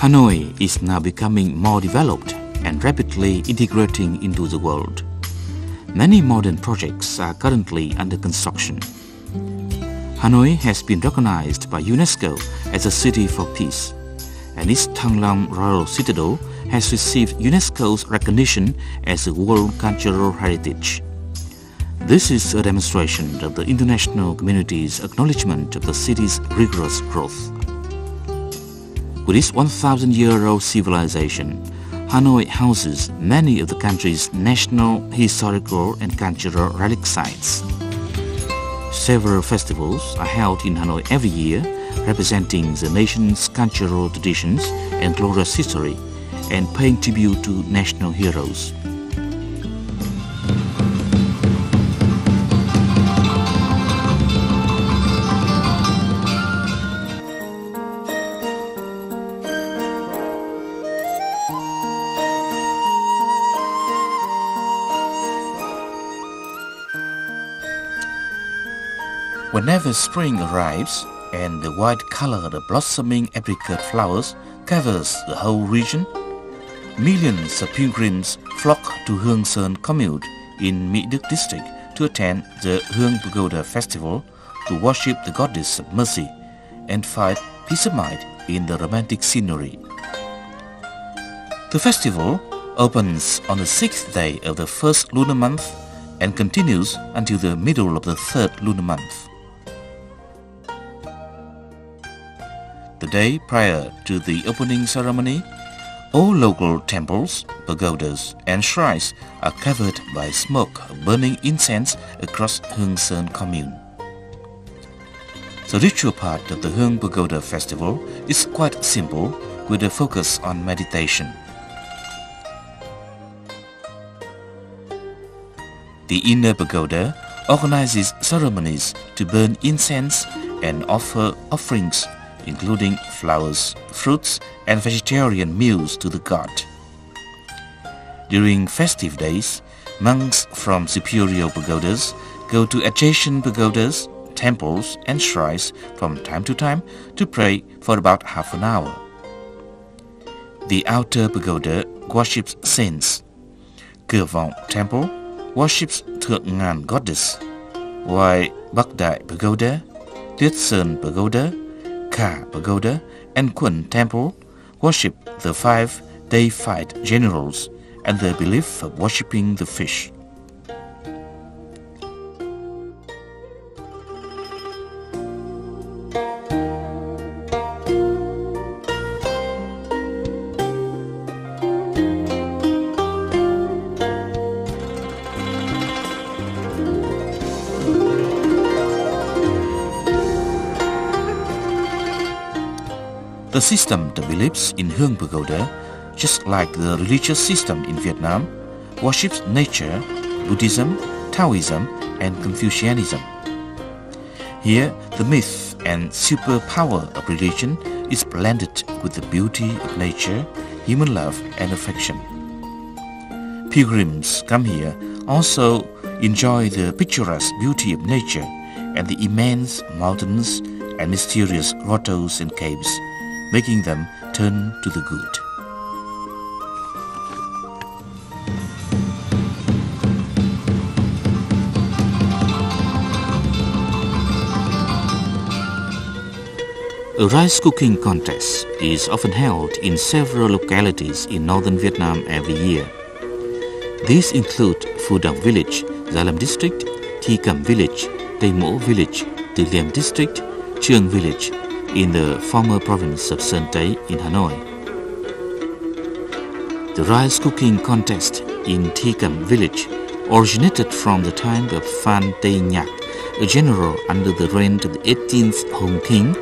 Hanoi is now becoming more developed and rapidly integrating into the world. Many modern projects are currently under construction. Hanoi has been recognized by UNESCO as a city for peace, and its Thăng Long Royal Citadel has received UNESCO's recognition as a World Cultural Heritage. This is a demonstration of the international community's acknowledgement of the city's rigorous growth. With its 1,000-year-old civilization, Hanoi houses many of the country's national, historical and cultural relic sites. Several festivals are held in Hanoi every year, representing the nation's cultural traditions and glorious history, and paying tribute to national heroes. Whenever spring arrives and the white color of the blossoming apricot flowers covers the whole region, millions of pilgrims flock to Hương Sơn commune in Mỹ Đức district to attend the Hương Pagoda festival to worship the goddess of mercy and find peace of mind in the romantic scenery. The festival opens on the 6th day of the first lunar month and continues until the middle of the 3rd lunar month. The day prior to the opening ceremony, all local temples, pagodas and shrines are covered by smoke burning incense across Hương Sơn commune. The ritual part of the Hương Pagoda festival is quite simple, with a focus on meditation. The inner pagoda organizes ceremonies to burn incense and offer offerings including flowers, fruits and vegetarian meals to the god. During festive days, monks from superior pagodas go to adjacent pagodas, temples and shrines from time to time to pray for about half an hour. The outer pagoda worships saints. Cửa Vọng temple worships Thượng Ngàn goddess, while Bắc Đại pagoda, Tuyết Sơn pagoda, Ka pagoda and Quần temple worship the 5 deified generals and the belief of worshipping the fish. The system that believes in Hương Pagoda, just like the religious system in Vietnam, worships nature, Buddhism, Taoism and Confucianism. Here, the myth and superpower of religion is blended with the beauty of nature, human love and affection. Pilgrims come here also enjoy the picturesque beauty of nature and the immense mountains and mysterious grottos and caves, making them turn to the good. A rice cooking contest is often held in several localities in northern Vietnam every year. These include Phu Dong Village, Gia Lâm District, Thi Cẩm Village, Tây Mỗ Village, Từ Liêm District, Trường Village in the former province of Sơn Tây in Hanoi. The rice cooking contest in Thi Cẩm Village originated from the time of Phan Tây Nhạc, a general under the reign of the 18th Hồng King,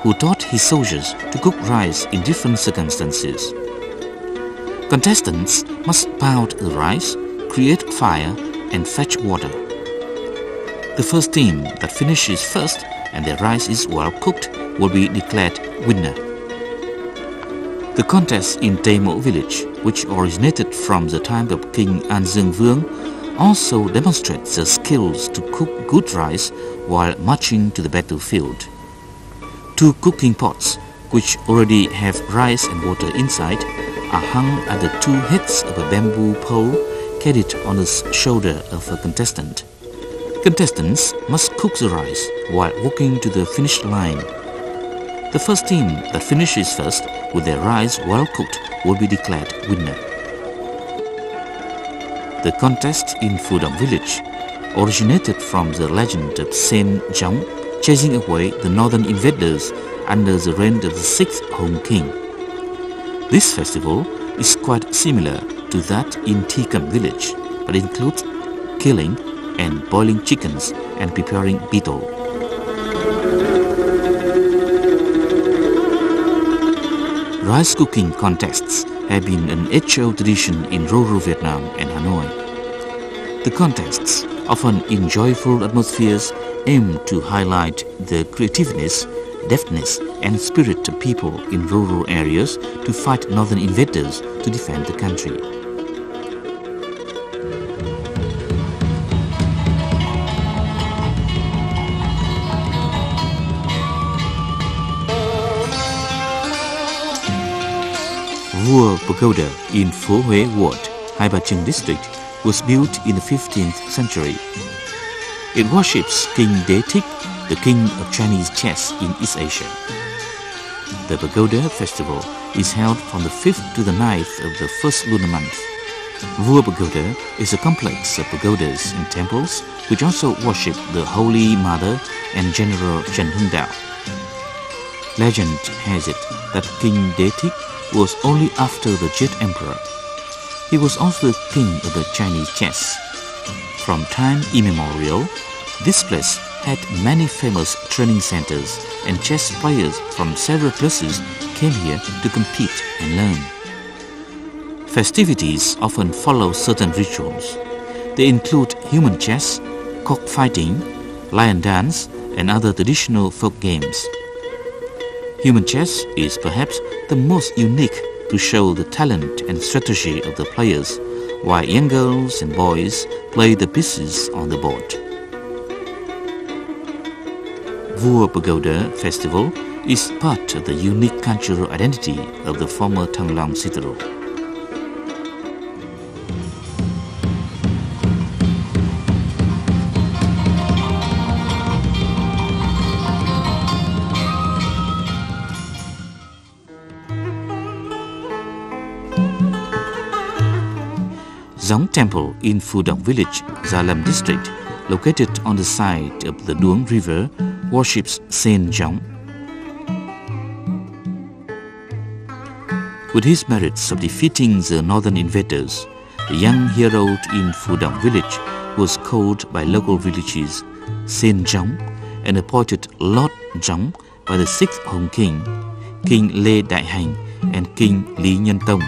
who taught his soldiers to cook rice in different circumstances. Contestants must pound the rice, create fire and fetch water. The first team that finishes first and their rice is well cooked will be declared winner. The contest in Tây Mỗ Village, which originated from the time of King An Dương Vương, also demonstrates the skills to cook good rice while marching to the battlefield. 2 cooking pots, which already have rice and water inside, are hung at the two heads of a bamboo pole carried on the shoulder of a contestant. Contestants must cook the rice while walking to the finish line. The first team that finishes first with their rice well cooked will be declared winner. The contest in Phu-Dong village originated from the legend of NHemNG chasing away the northern invaders under the reign of the 6th Home King. This festival is quite similar to that in Thi-Kam village, but includes killing and boiling chickens and preparing betel. Rice cooking contests have been an age-old tradition in rural Vietnam and Hanoi. The contests, often in joyful atmospheres, aim to highlight the creativeness, deftness and spirit of people in rural areas to fight northern invaders to defend the country. Vua Pagoda in Pho Huế Ward, Hai Ba Trưng district, was built in the 15th century. It worships King Đế Thích, the king of Chinese chess in East Asia. The Pagoda festival is held from the 5th to the 9th of the first lunar month. Vua Pagoda is a complex of pagodas and temples which also worship the Holy Mother and General Trần Hưng Đạo. Legend has it that King Đế Thích was only after the Jet Emperor. He was also the king of the Chinese chess. From time immemorial, this place had many famous training centers, and chess players from several places came here to compete and learn. Festivities often follow certain rituals. They include human chess, cockfighting, lion dance, and other traditional folk games. Human chess is perhaps the most unique to show the talent and strategy of the players, while young girls and boys play the pieces on the board. Vua Pagoda Festival is part of the unique cultural identity of the former Thăng Long citadel. Gióng Temple in Phu-Dong village, Gia Lâm district, located on the side of the Duong River, worships Saint Gióng. With his merits of defeating the northern invaders, the young hero in Phu-Dong village was called by local villages Saint Gióng and appointed Lord Gióng by the 6th Home King, King Lê Đại Hành and King Lý Nhân Tông.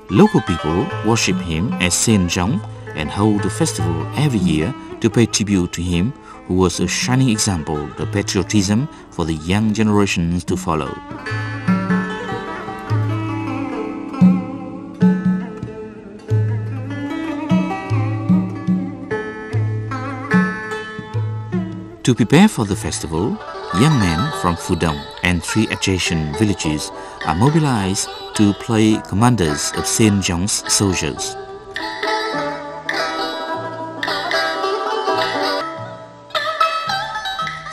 Local people worship him as Saint Gióng and hold a festival every year to pay tribute to him, who was a shining example of patriotism for the young generations to follow. To prepare for the festival, young men from Phu-Dong and 3 adjacent villages are mobilized to play commanders of Saint Giong's soldiers.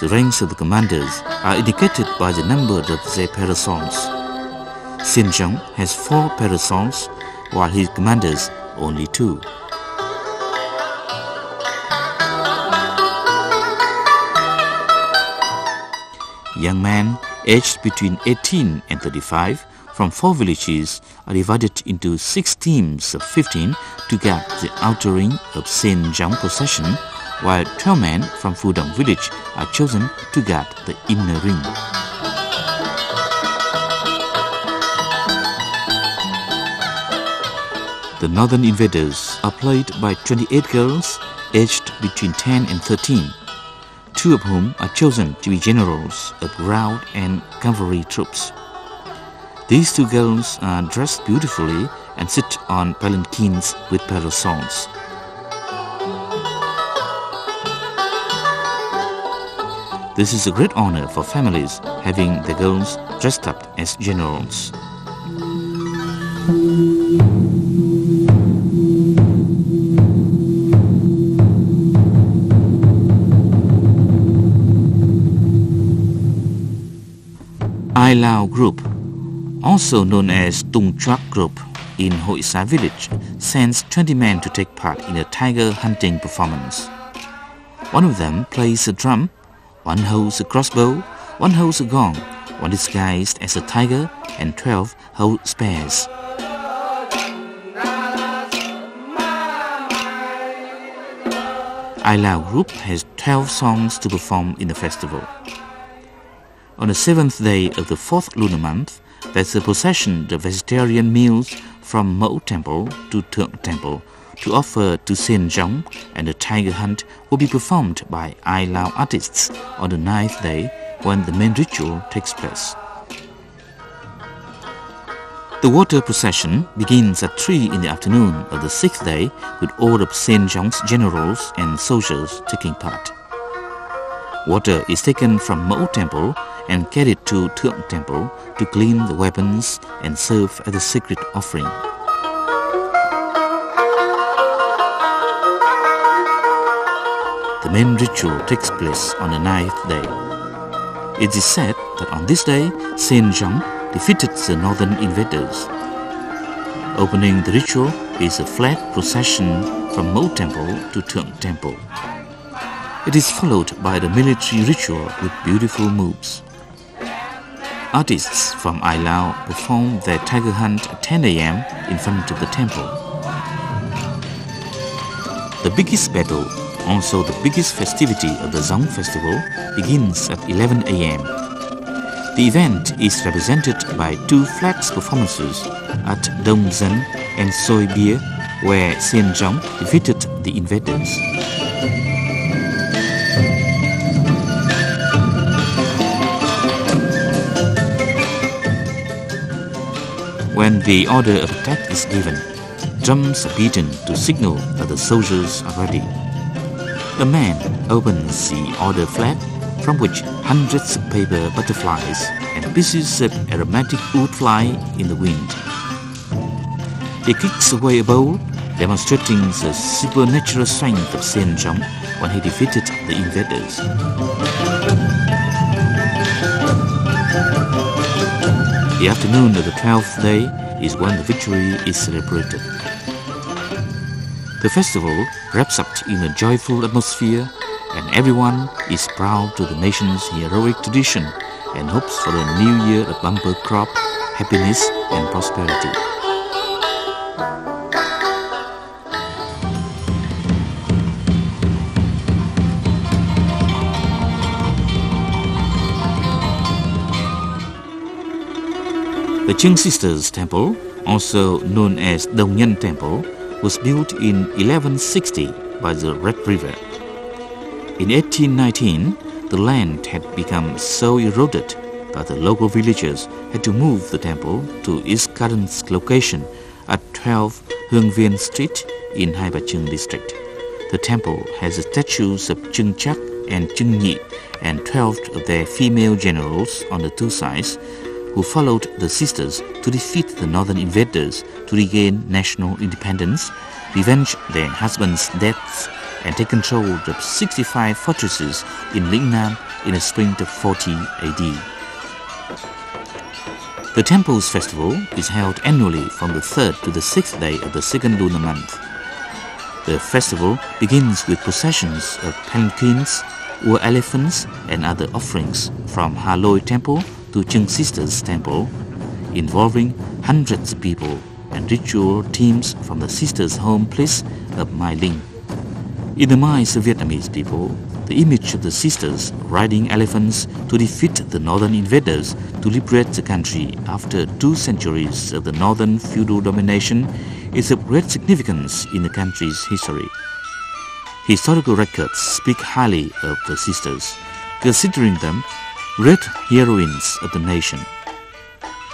The ranks of the commanders are indicated by the number of their parasols. Saint Giong has 4 parasols, while his commanders only 2. Young men aged between 18 and 35 from 4 villages are divided into 6 teams of 15 to guard the outer ring of Saint Gióng procession, while 12 men from Phu-Dong village are chosen to guard the inner ring. The northern invaders are played by 28 girls aged between 10 and 13. 2 of whom are chosen to be generals of rout and cavalry troops. These two girls are dressed beautifully and sit on palanquins with parasols. This is a great honor for families having their girls dressed up as generals. Ai Lao Group, also known as Tung Chuak Group in Hoi Sa village, sends 20 men to take part in a tiger hunting performance. One of them plays a drum, one holds a crossbow, one holds a gong, one disguised as a tiger, and 12 hold spears. Ai Lao Group has 12 songs to perform in the festival. On the 7th day of the 4th lunar month, there's a procession of vegetarian meals from Mẫu Temple to Thượng Temple to offer to NHempNG, and the tiger hunt will be performed by Ai Lao artists on the 9th day when the main ritual takes place. The water procession begins at 3 in the afternoon of the 6th day with all of NHempNG's generals and soldiers taking part. Water is taken from Mẫu Temple and carried to Thượng Temple to clean the weapons and serve as a sacred offering. The main ritual takes place on the 9th day. It is said that on this day, NHempNG defeated the northern invaders. Opening the ritual is a flag procession from Mẫu Temple to Thượng Temple. It is followed by the military ritual with beautiful moves. Artists from Ai Lao perform their tiger hunt at 10 a.m. in front of the temple. The biggest battle, also the biggest festivity of the Zong festival, begins at 11 a.m. The event is represented by 2 flags performances at Dong Dân and Soi Bia, where NHempNG defeated the invaders. When the order of attack is given, drums are beaten to signal that the soldiers are ready. The man opens the order flag, from which hundreds of paper butterflies and pieces of aromatic wood fly in the wind. He kicks away a bowl, demonstrating the supernatural strength of NHempNG when he defeated the invaders. The afternoon of the 12th day is when the victory is celebrated. The festival wraps up in a joyful atmosphere, and everyone is proud of the nation's heroic tradition and hopes for a new year of bumper crop, happiness and prosperity. The Ching Sisters Temple, also known as Dong Nhân Temple, was built in 1160 by the Red River. In 1819, the land had become so eroded that the local villagers had to move the temple to its current location at 12 Hương Viên Street in Hai Bà Trưng district. The temple has the statues of Chưng Chắc and Chưng Nhị and 12 of their female generals on the 2 sides, who followed the sisters to defeat the northern invaders to regain national independence, revenge their husbands' deaths, and take control of 65 fortresses in Lĩnh Nam in the spring of 40 AD. The temple's festival is held annually from the 3rd to the 6th day of the 2nd lunar month. The festival begins with processions of palanquins, or elephants, and other offerings from Ha Loi Temple to Ching Sisters Temple, involving hundreds of people and ritual teams from the sisters' home place of Mai Linh. In the minds of Vietnamese people, the image of the sisters riding elephants to defeat the northern invaders to liberate the country after 2 centuries of the northern feudal domination is of great significance in the country's history. Historical records speak highly of the sisters, considering them great heroines of the nation.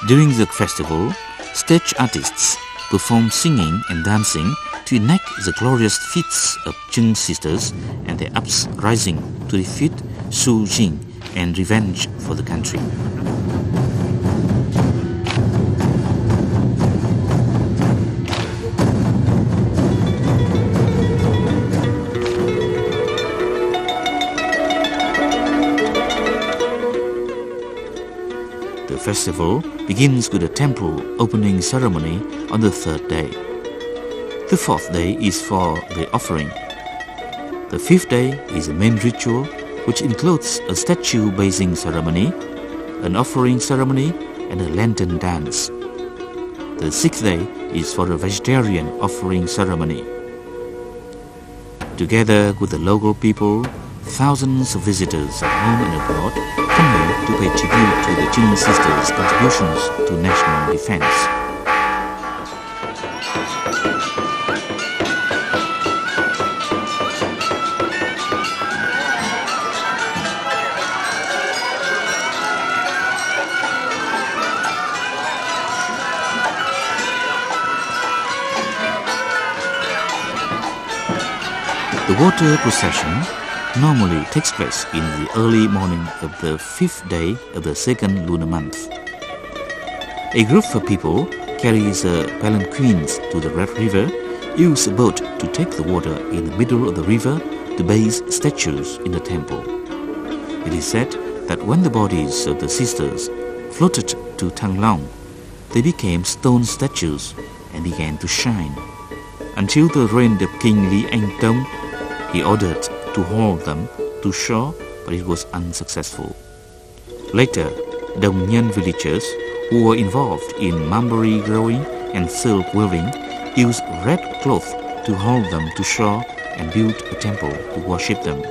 During the festival, stage artists perform singing and dancing to enact the glorious feats of NHemNG sisters and their uprising to defeat Su Jing and revenge for the country. The festival begins with a temple opening ceremony on the third day. The fourth day is for the offering. The fifth day is a main ritual, which includes a statue basing ceremony, an offering ceremony, and a lantern dance. The sixth day is for a vegetarian offering ceremony. Together with the local people, thousands of visitors at home and abroad come here to pay tribute to the NHemNG sisters' contributions to national defense. The water procession normally takes place in the early morning of the fifth day of the second lunar month. A group of people carries palanquins to the Red River, use a boat to take the water in the middle of the river to base statues in the temple. It is said that when the bodies of the sisters floated to Thăng Long, they became stone statues and began to shine. Until the reign of King Lý Anh Tông, he ordered to haul them to shore, but it was unsuccessful. Later, Dong Nhân villagers who were involved in mulberry growing and silk weaving used red cloth to haul them to shore and built a temple to worship them.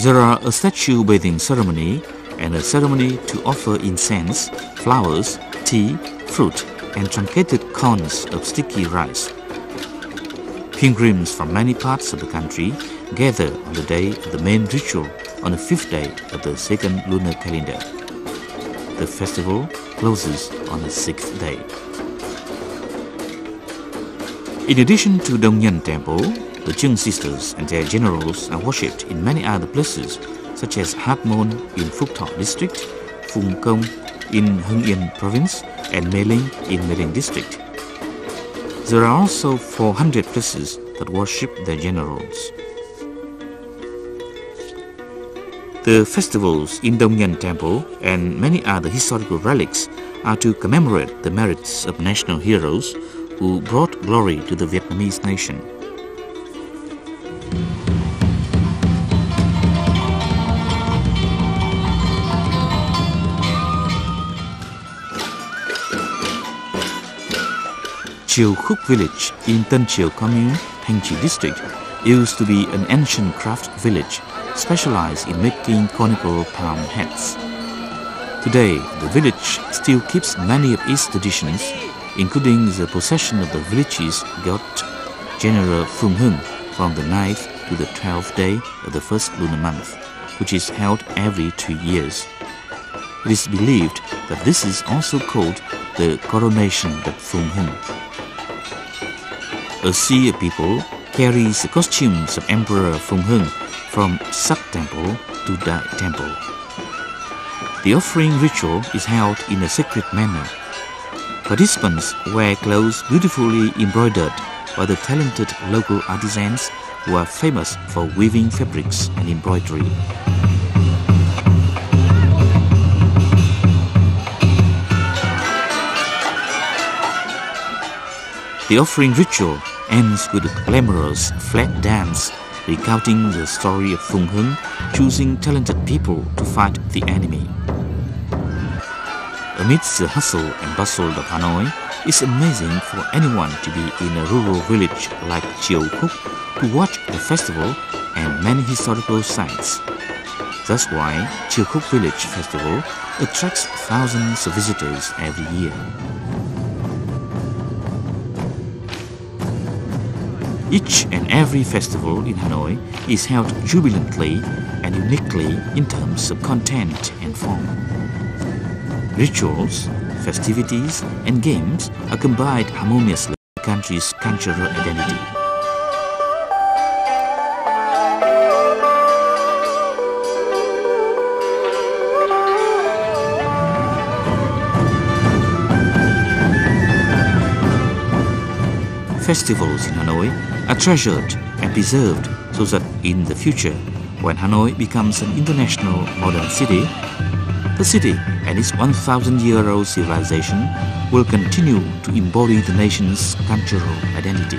There are a statue bathing ceremony and a ceremony to offer incense, flowers, tea, fruit, and truncated corns of sticky rice. Pilgrims from many parts of the country gather on the day of the main ritual on the fifth day of the second lunar calendar. The festival closes on the sixth day. In addition to Dong Nhân Temple, the NHemNG sisters and their generals are worshipped in many other places, such as Hat Môn in Phúc Thọ district, Phùng Công in Hưng Yên province, and Mê Linh in Mê Linh district. There are also 400 places that worship their generals. The festivals in Dong Nhân Temple and many other historical relics are to commemorate the merits of national heroes who brought glory to the Vietnamese nation. Chiêu Khúc village in Tân Triều commune, Thanh Trì district, used to be an ancient craft village specialized in making conical palm heads. Today, the village still keeps many of its traditions, including the possession of the village's god, General Phùng Hưng, from the 9th to the 12th day of the first lunar month, which is held every 2 years. It is believed that this is also called the coronation of Phùng Hưng. A sea of people carries the costumes of Emperor Phùng Hưng from Sắc Temple to Đại Temple. The offering ritual is held in a sacred manner. Participants wear clothes beautifully embroidered by the talented local artisans who are famous for weaving fabrics and embroidery. The offering ritual ends with a glamorous flag dance recounting the story of Phùng Hưng choosing talented people to fight the enemy. Amidst the hustle and bustle of Hanoi, it's amazing for anyone to be in a rural village like Chiêu Khúc to watch the festival and many historical sites. That's why Chiêu Khúc Village Festival attracts thousands of visitors every year. Each and every festival in Hanoi is held jubilantly and uniquely in terms of content and form. Rituals, festivities, and games are combined harmoniously with the country's cultural identity. Festivals in Hanoi are treasured and preserved so that in the future, when Hanoi becomes an international modern city, the city and its 1,000-year-old civilization will continue to embody the nation's cultural identity.